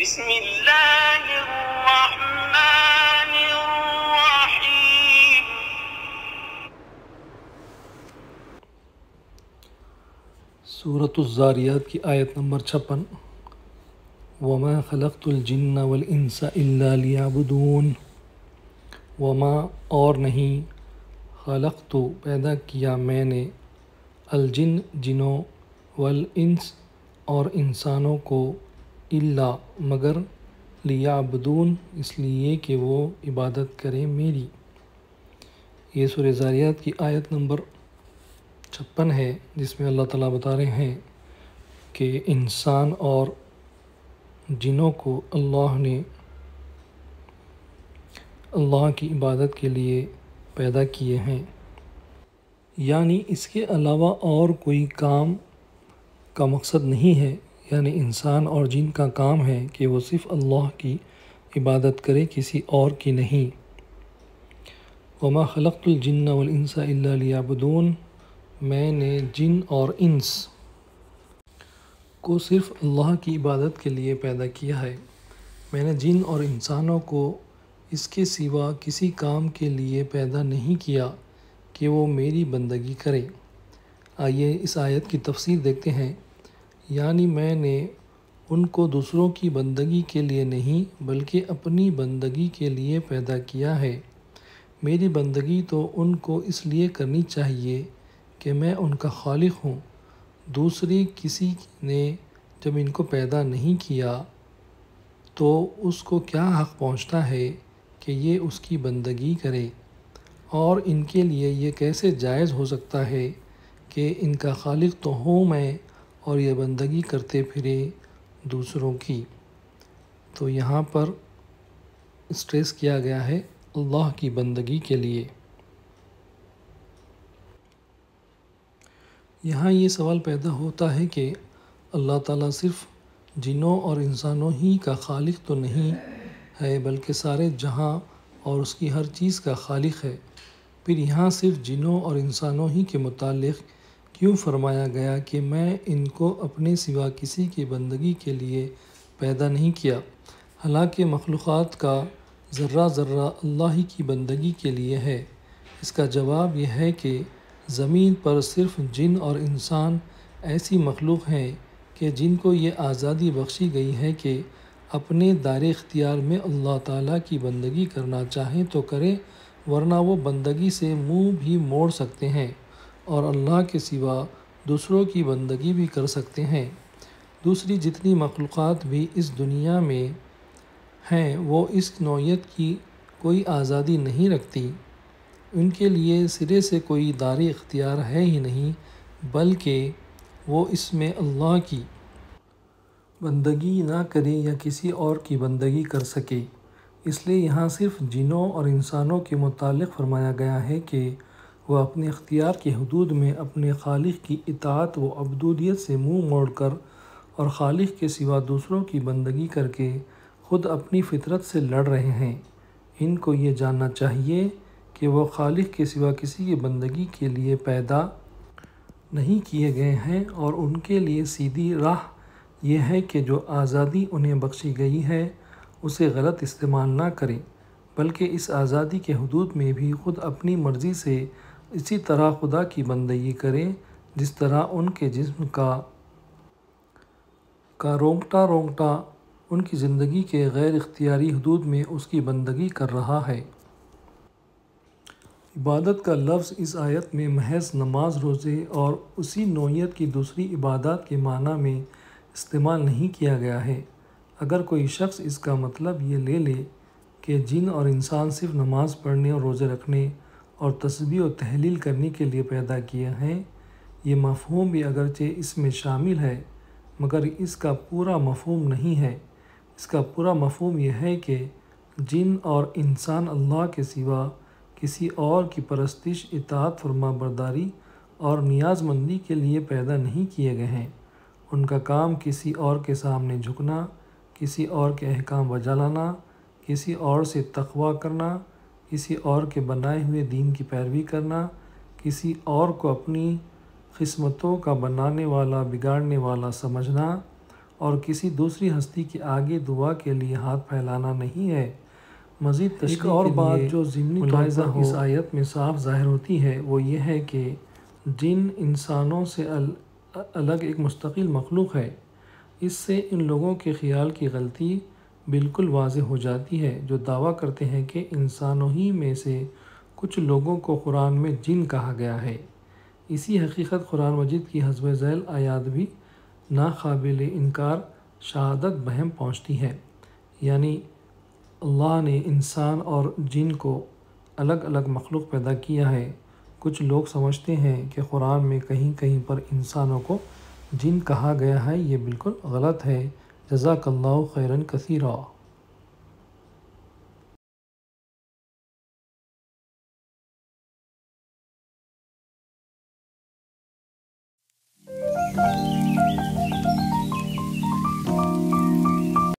بسم اللہ الرحمن الرحیم۔ سورۃ الذاریات کی آیت نمبر 56۔ وما خلقت الجن والانس الا لیعبدون۔ وما اور نہیں، خلقت پیدا کیا میں نے، الجن جنوں، والانس اور انسانوں کو، الا مگر، لیعبدون اس لیے کہ وہ عبادت کریں میری۔ یہ سورہ ذاریات کی آیت نمبر 56 ہے، جس میں اللہ تعالیٰ بتا رہے ہیں کہ انسان اور جنوں کو اللہ نے اللہ کی عبادت کے لیے پیدا کیے ہیں، یعنی اس کے علاوہ اور کوئی کام کا مقصد نہیں ہے، یعنی انسان اور جن کا کام ہے کہ وہ صرف اللہ کی عبادت کرے، کسی اور کی نہیں۔ وما خلقت الجن والانس الا لیعبدون، میں نے جن اور انس کو صرف اللہ کی عبادت کے لیے پیدا کیا ہے۔ میں نے جن اور انسانوں کو اس کے سوا کسی کام کے لیے پیدا نہیں کیا کہ وہ میری بندگی کریں۔ آئیے اس آیت کی تفسیر دیکھتے ہیں۔ یعنی میں نے ان کو دوسروں کی بندگی کے لیے نہیں بلکہ اپنی بندگی کے لیے پیدا کیا ہے۔ میری بندگی تو ان کو اس لیے کرنی چاہیے کہ میں ان کا خالق ہوں۔ دوسری کسی نے جب ان کو پیدا نہیں کیا تو اس کو کیا حق پہنچتا ہے کہ یہ اس کی بندگی کرے، اور ان کے لیے یہ کیسے جائز ہو سکتا ہے کہ ان کا خالق تو ہوں میں اور یہ بندگی کرتے پھرے دوسروں کی۔ تو یہاں پر اسٹریس کیا گیا ہے اللہ کی بندگی کے لیے۔ یہاں یہ سوال پیدا ہوتا ہے کہ اللہ تعالیٰ صرف جنوں اور انسانوں ہی کا خالق تو نہیں ہے بلکہ سارے جہاں اور اس کی ہر چیز کا خالق ہے، پھر یہاں صرف جنوں اور انسانوں ہی کے متعلق کیوں فرمایا گیا کہ میں ان کو اپنے سوا کسی کی بندگی کے لیے پیدا نہیں کیا، حالانکہ مخلوقات کا ذرہ ذرہ اللہ ہی کی بندگی کے لیے ہے؟ اس کا جواب یہ ہے کہ زمین پر صرف جن اور انسان ایسی مخلوق ہیں کہ جن کو یہ آزادی بخشی گئی ہے کہ اپنے دائرۂ اختیار میں اللہ تعالیٰ کی بندگی کرنا چاہیں تو کریں، ورنہ وہ بندگی سے منہ بھی موڑ سکتے ہیں اور اللہ کے سوا دوسروں کی بندگی بھی کر سکتے ہیں۔ دوسری جتنی مخلوقات بھی اس دنیا میں ہیں وہ اس نوعیت کی کوئی آزادی نہیں رکھتی، ان کے لیے سرے سے کوئی دائرۂ اختیار ہے ہی نہیں، بلکہ وہ اس میں اللہ کی بندگی نہ کرے یا کسی اور کی بندگی کر سکے۔ اس لیے یہاں صرف جنوں اور انسانوں کے متعلق فرمایا گیا ہے کہ وہ اپنے اختیار کی حدود میں اپنے خالق کی اطاعت و عبودیت سے منہ موڑ کر اور خالق کے سوا دوسروں کی بندگی کر کے خود اپنی فطرت سے لڑ رہے ہیں۔ ان کو یہ جاننا چاہیے کہ وہ خالق کے سوا کسی کی بندگی کے لیے پیدا نہیں کیے گئے ہیں، اور ان کے لیے سیدھی راہ یہ ہے کہ جو آزادی انہیں بخشی گئی ہے اسے غلط استعمال نہ کریں، بلکہ اس آزادی کے حدود میں بھی خود اپنی مرضی سے اسی طرح خدا کی بندگی کریں جس طرح ان کے جسم کا رونگٹا رونگٹا ان کی زندگی کے غیر اختیاری حدود میں اس کی بندگی کر رہا ہے۔ عبادت کا لفظ اس آیت میں محض نماز، روزے اور اسی نوعیت کی دوسری عبادات کے معنی میں استعمال نہیں کیا گیا ہے۔ اگر کوئی شخص اس کا مطلب یہ لے لے کہ جن اور انسان صرف نماز پڑھنے اور روزے رکھنے اور تسبیح و تحلیل کرنے کے لیے پیدا کیے ہیں، یہ مفہوم بھی اگرچہ اس میں شامل ہے مگر اس کا پورا مفہوم نہیں ہے۔ اس کا پورا مفہوم یہ ہے کہ جن اور انسان اللہ کے سوا کسی اور کی پرستش، اطاعت فرما برداری اور نیاز مندی کے لیے پیدا نہیں کیے گئے ہیں۔ ان کا کام کسی اور کے سامنے جھکنا، کسی اور کے احکام بجا لانا، کسی اور سے تقویٰ کرنا، کسی اور کے بنائے ہوئے دین کی پیروی کرنا، کسی اور کو اپنی قسمتوں کا بنانے والا، بگاڑنے والا سمجھنا، اور کسی دوسری ہستی کے آگے دعا کے لیے ہاتھ پھیلانا نہیں ہے۔ مزید تشریح اور بات جو ضمنی ملاحظہ اس آیت میں صاف ظاہر ہوتی ہے وہ یہ ہے کہ جن انسانوں سے الگ ایک مستقل مخلوق ہے، اس سے ان لوگوں کے خیال کی غلطی بالکل واضح ہو جاتی ہے جو دعویٰ کرتے ہیں کہ انسانوں ہی میں سے کچھ لوگوں کو قرآن میں جن کہا گیا ہے۔ اسی حقیقت قرآن مجید کی حسب ذیل آیات بھی ناقابل انکار شہادت بہم پہنچتی ہے، یعنی اللہ نے انسان اور جن کو الگ الگ مخلوق پیدا کیا ہے۔ کچھ لوگ سمجھتے ہیں کہ قرآن میں کہیں کہیں پر انسانوں کو جن کہا گیا ہے، یہ بالکل غلط ہے۔ جزاک اللہ خیرا کثیرا۔